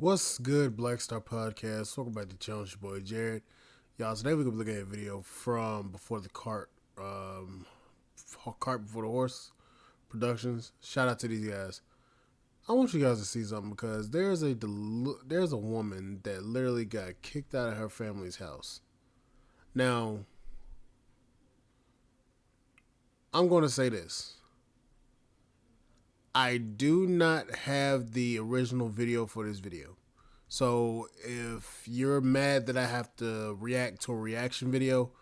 What's good, Black Star Podcast? Welcome back to the channel. It's your boy Jared. Y'all, today we're gonna be looking at a video from Before the Cart, Cart Before the Horse Productions. Shout out to these guys. I want you guys to see something because there's a woman that literally got kicked out of her family's house. Now, I'm going to say this. I do not have the original video for this video. So if you're mad that I have to react to a reaction video,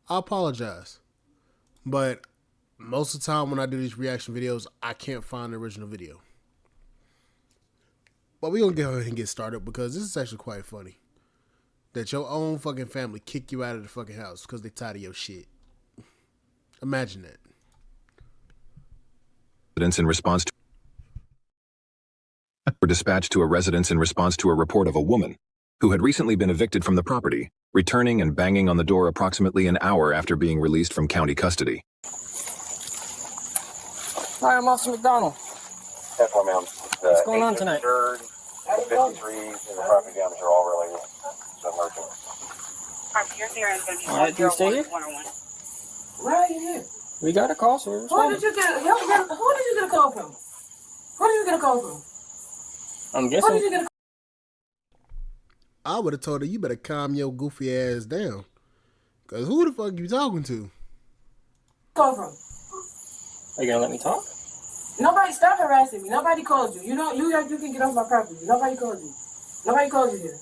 I apologize. But most of the time when I do these reaction videos, I can't find the original video. But we're going to go ahead and get started because this is actually quite funny. That your own fucking family kick you out of the fucking house because they tired of your shit. Imagine that. In response to were dispatched to a residence in response to a report of a woman who had recently been evicted from the property, returning and banging on the door approximately an hour after being released from county custody. Hi, I'm Officer McDonald. What's going on tonight? The 53s and the property damage are all related to emerging. All right, do you stay here? Why are you here? We got a call, so we're Who responding. did you get a call from? Who did you get a call from? I'm Who did guessing. you get a I would have told her you better calm your goofy ass down. Because who the fuck you talking to? call from? Are you gonna let me talk? Nobody stop harassing me. Nobody called you. You can get off my property. Nobody called you. Nobody called you here.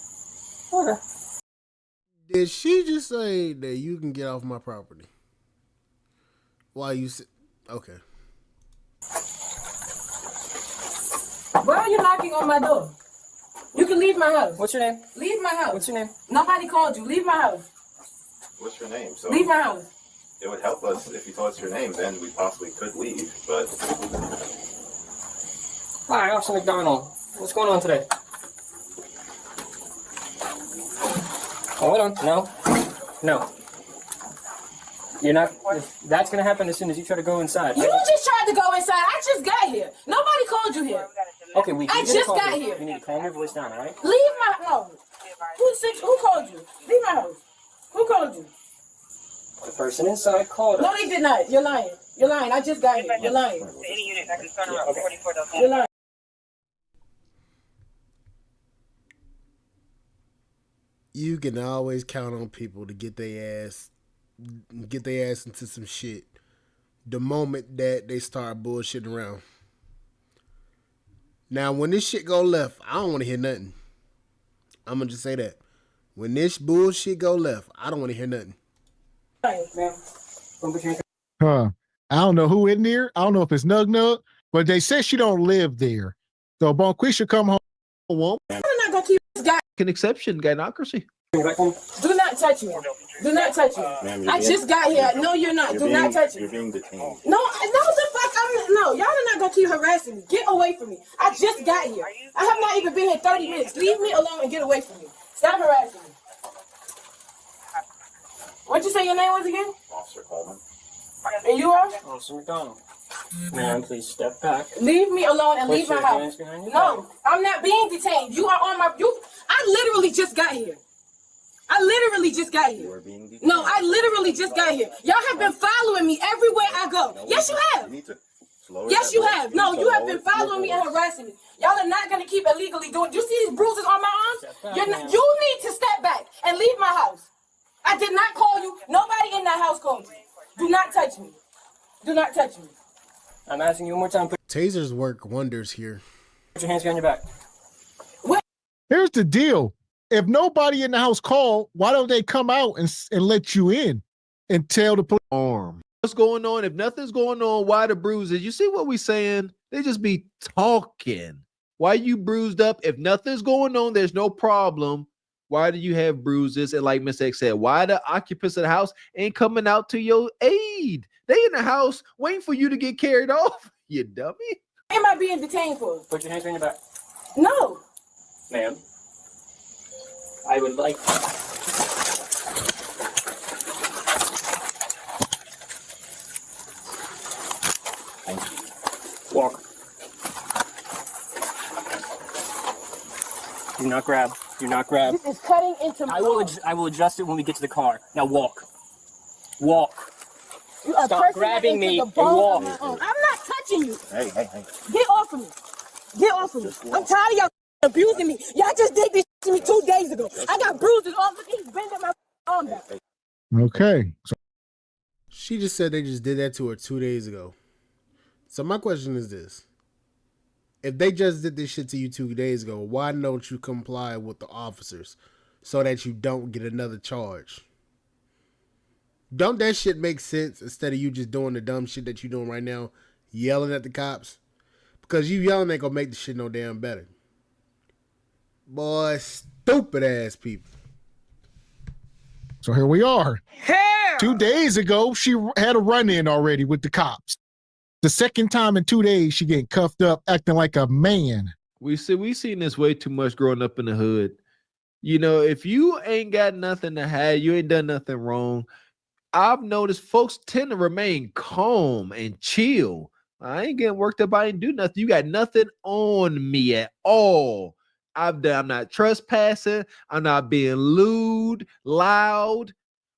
Okay. Did she just say that you can get off my property? Why you sit? Okay. Why are you knocking on my door? You can leave my house. What's your name? Leave my house. What's your name? Nobody called you. Leave my house. What's your name? So Leave my house. it would help us if you told us your name, then we possibly could leave, but Hi, Officer McDonald. What's going on today? Hold on. No. You're not. That's gonna happen as soon as you try to go inside. You just tried to go inside. I just got here. Nobody called you here. Okay, I just got here. You need to calm your voice down, all right? Leave my house. Who called you? Leave my house. Who called you? The person inside called No, us. they did not. You're lying. You're lying. I just got here. You're lying. Any unit that can start around Okay. 44 You're lying. You can always count on people to get their ass into some shit the moment that they start bullshitting around. Now, when this shit go left, I don't want to hear nothing. I'm gonna just say that. When this bullshit go left, I don't want to hear nothing. Ma'am, don't put your hands- Huh. I don't know who in there. I don't know if it's Nug Nug, but they said she don't live there. So Bonquisha come home. Won't. I'm not gonna keep this guy. An exception, gynocracy. Do not touch me. Do not touch me. ma'am, you're I being, just got here. No, you're not. you're Do being, not touch you're me. being detained. No, the fuck. No, y'all are not gonna keep harassing me. Get away from me. I just got here. I have not even been here 30 minutes. Leave me alone and get away from me. Stop harassing me. What'd you say your name was again? Officer Coleman. And you are? Officer McDonald. Ma'am, please step back. Leave me alone and Put leave my your house. hands behind your No, back. I'm not being detained. You are on my. I literally just got here. I literally just got You here. are being detained. No, I literally just got here. Y'all have been following me everywhere I go. Yes, you have. You need to slow Yes, that you voice. have. need No, to you have lower been your following me and voice. harassing me. Y'all are not gonna keep illegally doing. You see these bruises on my arms? Step back, You're not, ma'am. you need to step back and leave my house. I did not call you. Nobody in that house called you. Do not touch me. Do not touch me. I'm asking you one more time. Put Tasers work wonders here. your hands behind your back. Here's the deal. If nobody in the house called, why don't they come out and let you in and tell the police? Arm. What's going on? If nothing's going on, why the bruises? You see what we saying? They just be talking. Why you bruised up? If nothing's going on, there's no problem. Why do you have bruises? And like Miss X said, why the occupants of the house ain't coming out to your aid? They in the house waiting for you to get carried off. You dummy. What am I being detained for? Put your hands behind your back. No. Ma'am, I would like. Walk. Do not grab. Do not grab. This is cutting into my arm. I will adjust it when we get to the car. Now walk. Walk. You are Stop pressing grabbing into me the and bone walk. of my arm. I'm not touching you. Hey. Get off of me. Get off of me. I'm tired of y'all abusing me. Y'all just did this to me 2 days ago. I got bruises all over. He's bending my arm back. Okay. So She just said they just did that to her 2 days ago. So my question is this. If they just did this shit to you 2 days ago, why don't you comply with the officers so that you don't get another charge? Don't that shit make sense instead of you just doing the dumb shit that you're doing right now, yelling at the cops? Because you yelling ain't gonna make the shit no damn better. Boy, stupid ass people. So here we are. Hair. 2 days ago, she had a run-in already with the cops. The second time in 2 days, she getting cuffed up, acting like a man. We seen this way too much growing up in the hood. You know, if you ain't got nothing to hide, you ain't done nothing wrong. I've noticed folks tend to remain calm and chill. I ain't getting worked up. I ain't do nothing. You got nothing on me at all. I'm not trespassing. I'm not being lewd, loud.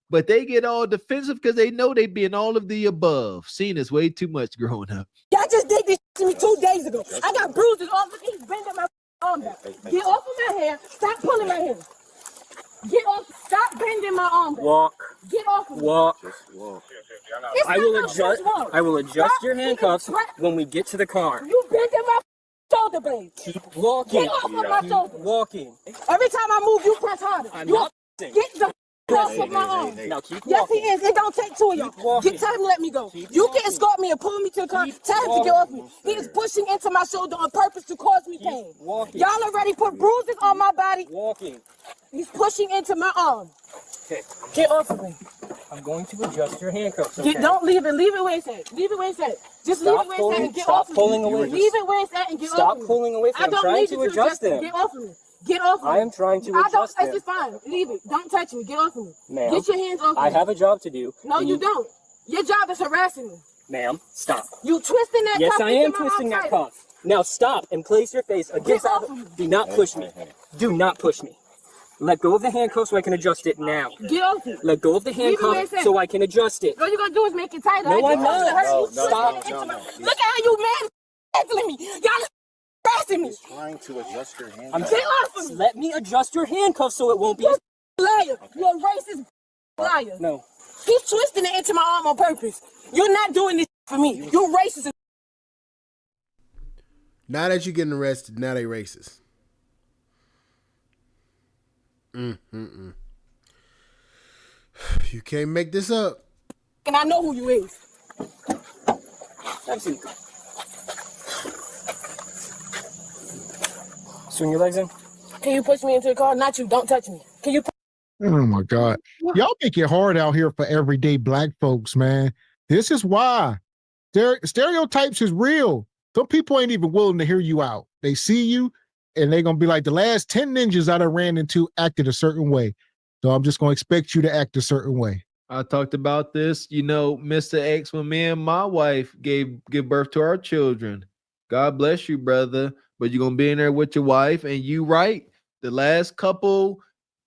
But they get all defensive because they know they being all of the above. Seen this way too much growing up. Y'all just did this to me 2 days ago. I got bruises all over. He's bending my arm back. Get off of my hair. Stop pulling my hair. Get off. Stop bending my arm back. Walk. Get off of me. Walk. It's I not will no adjust. such walk. I will adjust Stop your being handcuffs threat- when we get to the car. You bending my shoulder blades. Keep walking. Get off of my shoulder. Walking. Every time I move, you press harder. I'm You not. get the off of my arm. Now keep Yes, walking. he is. It don't take two of y'all. Keep walking. Tell him to let me go. Keep You walking. can escort me and pull me to the car. Keep Tell him to get off me. walking. He is pushing into my shoulder on purpose to cause me pain. walking. Y'all already put bruises on my body. Walking. He's pushing into my arm. Okay. Get off of me. I'm going to adjust your handcuffs. Okay? Don't leave it. Leave it where it's at. Leave it where it's at. Just leave Stop it where it's pulling- at and get stop off of pulling me. away. Leave it where it's at and get Stop off of me. pulling away from I me. don't I'm trying need to you adjust them. Get off of me. Get off of me. I am trying to I don't. adjust It's them. just fine. Leave it. Don't touch me. Get off of me. Ma'am, Get your hands off me. I have a job to do. No, and you don't. Your job is harassing me. Ma'am, stop. You twisting that Yes, cuff I into am my twisting arm that tighter. cuff. Now stop and place your face against off that. of me. Do not push me. Do not push me. Let go of the handcuff so I can adjust it now. Get off me. Let go of the Leave it where handcuff it's at. so I can adjust it. All you're gonna do is make it tighter. No, I I'm just want you to not. hurt me. No, Twisting it into my- Look at how you manhandling me. Y'all harassing me. Trying to adjust your hand. I'm Get off of me. Let me adjust your handcuff so it won't be. You liar. You're a racist liar. No. He's twisting it into my arm on purpose. You're not doing this for me. You're racist. Now that you're getting arrested, now they racist. You can't make this up. And I know who you is. Have a seat. Swing your legs in. Can you push me into the car? Not you. Don't touch me. Can you? Oh my God. Y'all make it hard out here for everyday black folks, man. This is why. Stereotypes is real. Some people ain't even willing to hear you out. They see you and they're going to be like, the last 10 ninjas I done ran into acted a certain way. So I'm just going to expect you to act a certain way. I talked about this, Mr. X, when me and my wife give birth to our children. God bless you, brother. But you're going to be in there with your wife. And you right. The last couple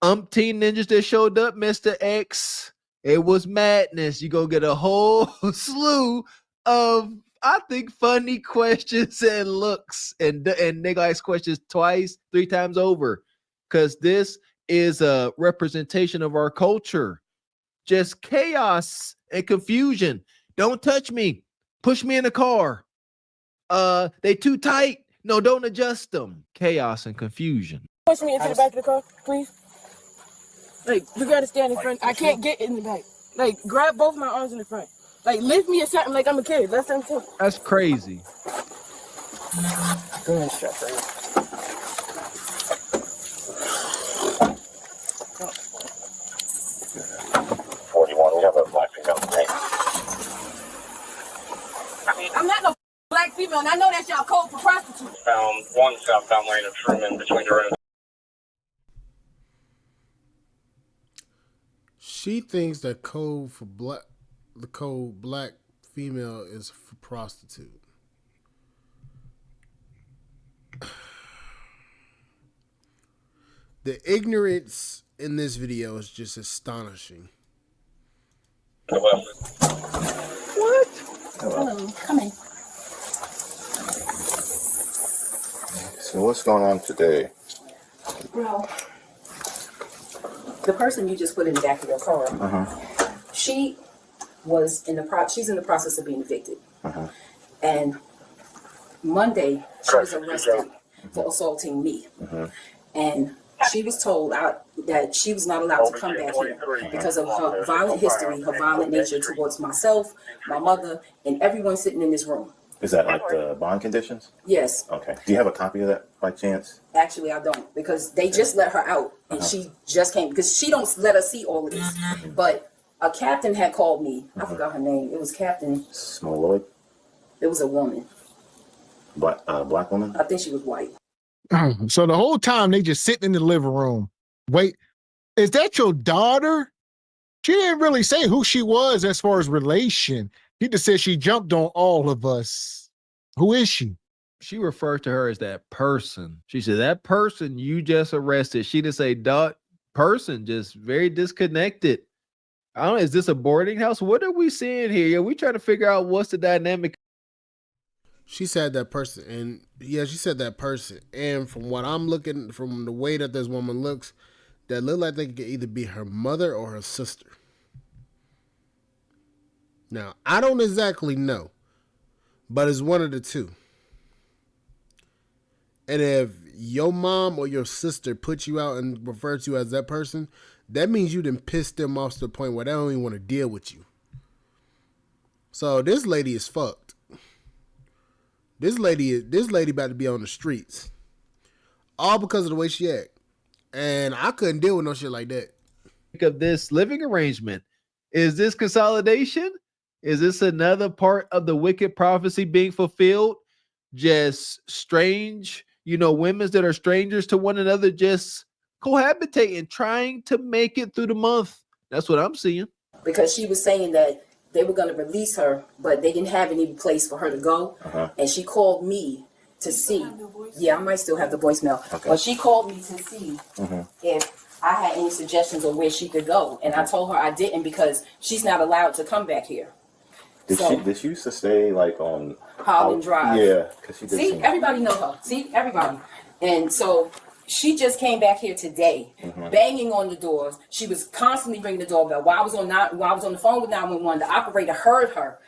umpteen ninjas that showed up, Mr. X, it was madness. You're going to get a whole slew of, I think, funny questions and looks. And they going to ask questions twice, 3 times over. Because this is a representation of our culture. Just chaos and confusion. Don't touch me. Push me in the car. They too tight. No, don't adjust them. Chaos and confusion. Push me into the back of the car, please. Like, you gotta stand in front. I can't get in the back. Like, grab both my arms in the front. Like, lift me or something like I'm a kid. That's what I'm saying. That's crazy. Go ahead and stretch right here. 41, we have a black female. Hey. I'm not no black female, and I know that's y'all code for prostitutes. Found one southbound lane of Truman between the road. She thinks that the code black female is for prostitute. The ignorance in this video is just astonishing. What? Hello, come in. So what's going on today? Well, the person you just put in the back of your car, she was in the she's in the process of being evicted. And Monday, she was arrested for assaulting me. And she was told that she was not allowed to come back here because of her violent history, her violent nature towards myself, my mother, and everyone sitting in this room. Is that like the bond conditions? Yes. Okay. Do you have a copy of that by chance? Actually, I don't, because they just let her out, and she just came, because she don't let us see all of this. But a captain had called me. I forgot her name. It was Captain. Smoloid? It was a woman. Black woman? I think she was white. So the whole time they just sitting in the living room. Wait, is that your daughter? She didn't really say who she was as far as relation. He just said she jumped on all of us. Who is she? She referred to her as that person. She said, that person you just arrested. She didn't say dot person, just very disconnected. I don't know. Is this a boarding house? What are we seeing here? We trying to figure out what's the dynamic. She said that person, and yeah, she said that person. And from what I'm looking, from the way that this woman looks, that look like they could either be her mother or her sister. Now, I don't exactly know, but it's one of the two. And if your mom or your sister put you out and refer to you as that person, that means you done pissed them off to the point where they don't even want to deal with you. So this lady is fucked. This lady about to be on the streets. All because of the way she act. And I couldn't deal with no shit like that. Of this living arrangement? Is this consolidation? Is this another part of the wicked prophecy being fulfilled? Just strange, women that are strangers to one another, just cohabitating, trying to make it through the month. That's what I'm seeing. Because she was saying that they were going to release her, but they didn't have any place for her to go. And she called me to see. Yeah, I might still have the voicemail. Okay. But she called me to see if I had any suggestions of where she could go. And I told her I didn't, because she's not allowed to come back here. Did she used to stay like on Holland Drive? Yeah, because she did. See, everybody know her. See, everybody. And so she just came back here today, banging on the doors. She was constantly ringing the doorbell. While I was on the phone with 911, the operator heard her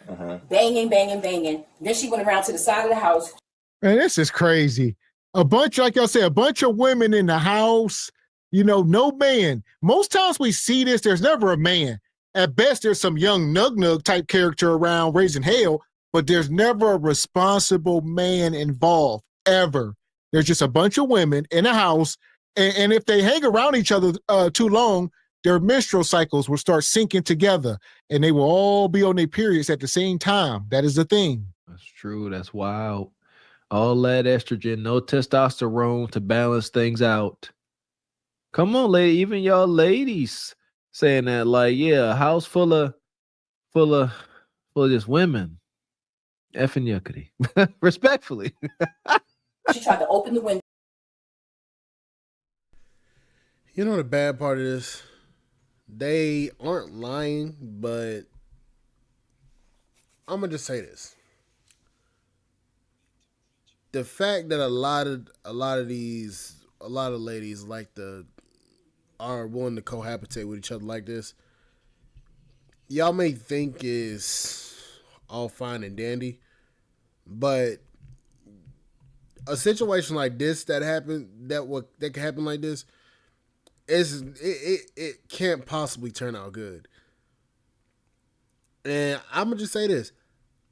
banging, banging, banging. Then she went around to the side of the house. Man, this is crazy. Like I said, a bunch of women in the house. No man. Most times we see this, there's never a man. At best, there's some young nug type character around raising hell, but there's never a responsible man involved, ever. There's just a bunch of women in a house, and if they hang around each other too long, their menstrual cycles will start syncing together, and they will all be on their periods at the same time. That is the thing. That's true. That's wild. All that estrogen, no testosterone to balance things out. Come on, lady. Even y'all ladies saying that, like, yeah, a house full of just women. Effing yuckity. Respectfully. She tried to open the window. You know the bad part is they aren't lying, but I'm gonna just say this. The fact that a lot of ladies are willing to cohabitate with each other like this, y'all may think is all fine and dandy, but a situation like this that can happen like this it can't possibly turn out good. And I'm gonna just say this.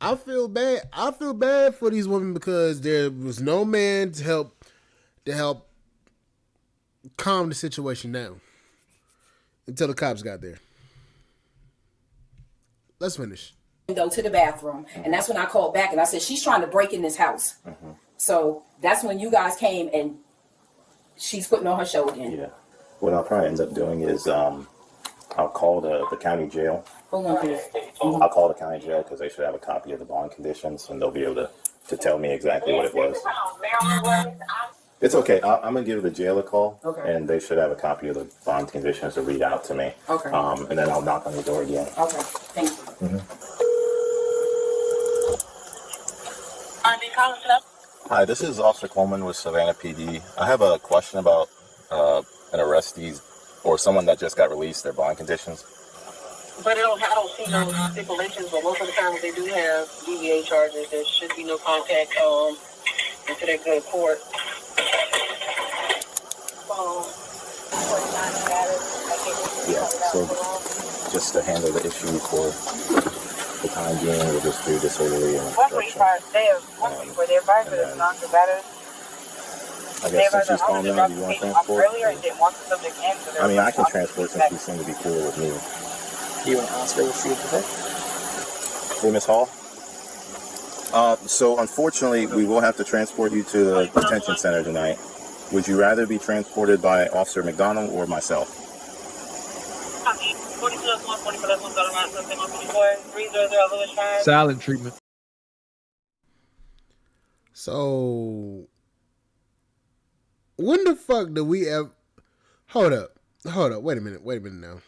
I feel bad for these women because there was no man to help calm the situation down until the cops got there. Let's finish. Window to the bathroom, and that's when I called back and I said, she's trying to break in this house. So that's when you guys came, and she's putting on her show again. Yeah. What I'll probably end up doing is I'll call the county jail. Hold on, please. I'll call the county jail because they should have a copy of the bond conditions, and they'll be able to tell me exactly what it was. It's okay. I'm gonna give the jail a call, Okay. and they should have a copy of the bond conditions to read out to me. Okay. And then I'll knock on the door again. Okay, thank you. Hi, this is Officer Coleman with Savannah PD. I have a question about an arrestee or someone that just got released, their bond conditions. But I don't see no stipulations, but most of the time they do have DVA charges. There should be no contact until they go to court. Yeah, so just to handle the issue for the time being, we'll just do disorderly and obstruction. I guess since she's calling in, do you want to transport? I mean, I can transport since she seemed to be cool with me. You want to ask her what she would prefer? Hey, Miss Hall. So unfortunately, we will have to transport you to the detention center tonight. Would you rather be transported by Officer McDonald or myself? Silent treatment. So, when the fuck do we ever... Hold up. Wait a minute now.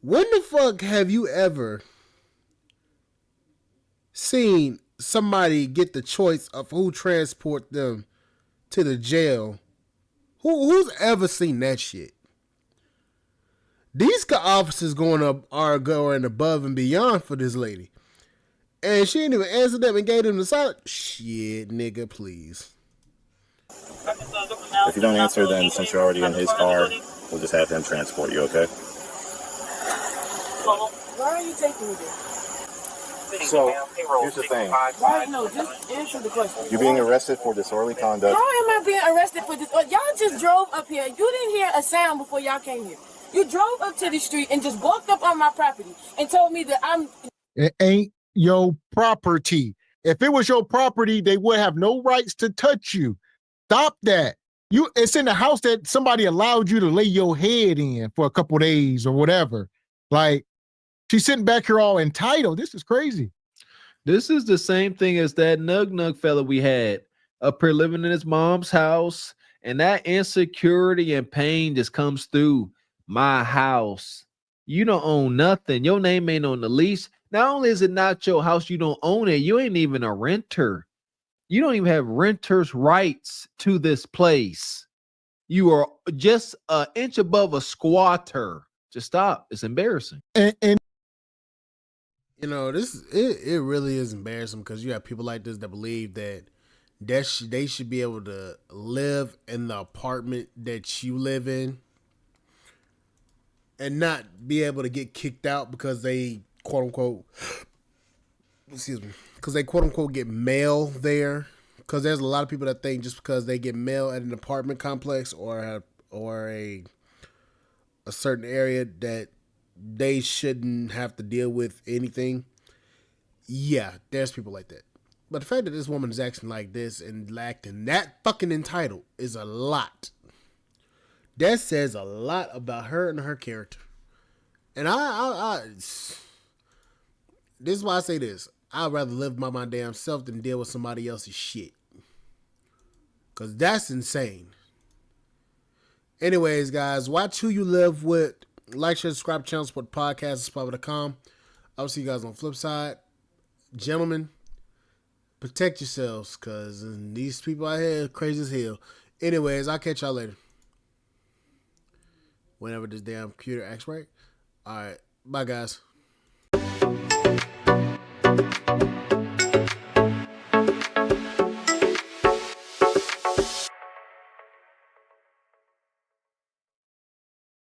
When the fuck have you ever seen somebody get the choice of who transport them to the jail? Who's ever seen that shit? These officers are going above and beyond for this lady. And she didn't even answer them and gave them the silent. Shit, nigga, please. If you don't answer, then since you're already in his car, we'll just have him transport you, okay? Why are you taking me there? So, here's the thing. Why? No, just answer the question. You're being arrested for disorderly conduct. How am I being arrested for this? Y'all just drove up here. You didn't hear a sound before y'all came here. You drove up to the street and just walked up on my property and told me that I'm... It ain't your property. If it was your property, they would have no rights to touch you. Stop that. It's in the house that somebody allowed you to lay your head in for a couple days or whatever. Like, she's sitting back here all entitled. This is crazy. This is the same thing as that Nug fella we had up here living in his mom's house, and that insecurity and pain just comes through. My house. You don't own nothing. Your name ain't on the lease. Not only is it not your house, you don't own it. You ain't even a renter. You don't even have renter's rights to this place. You are just an inch above a squatter. Just stop. It's embarrassing. And You know, it really is embarrassing because you have people like this that believe that they should be able to live in the apartment that you live in and not be able to get kicked out because they quote unquote get mail there. Because there's a lot of people that think just because they get mail at an apartment complex or a certain area that they shouldn't have to deal with anything. Yeah, there's people like that. But the fact that this woman is acting like this and acting that fucking entitled is a lot. That says a lot about her and her character. And this is why I say this. I'd rather live by my damn self than deal with somebody else's shit. Because that's insane. Anyways, guys, watch who you live with. Like, share, subscribe to the channel, support the podcast, subscribe.com. I'll see you guys on the flip side. Gentlemen, protect yourselves because these people out here are crazy as hell. Anyways, I'll catch y'all later. Whenever this damn computer acts right. All right. Bye, guys.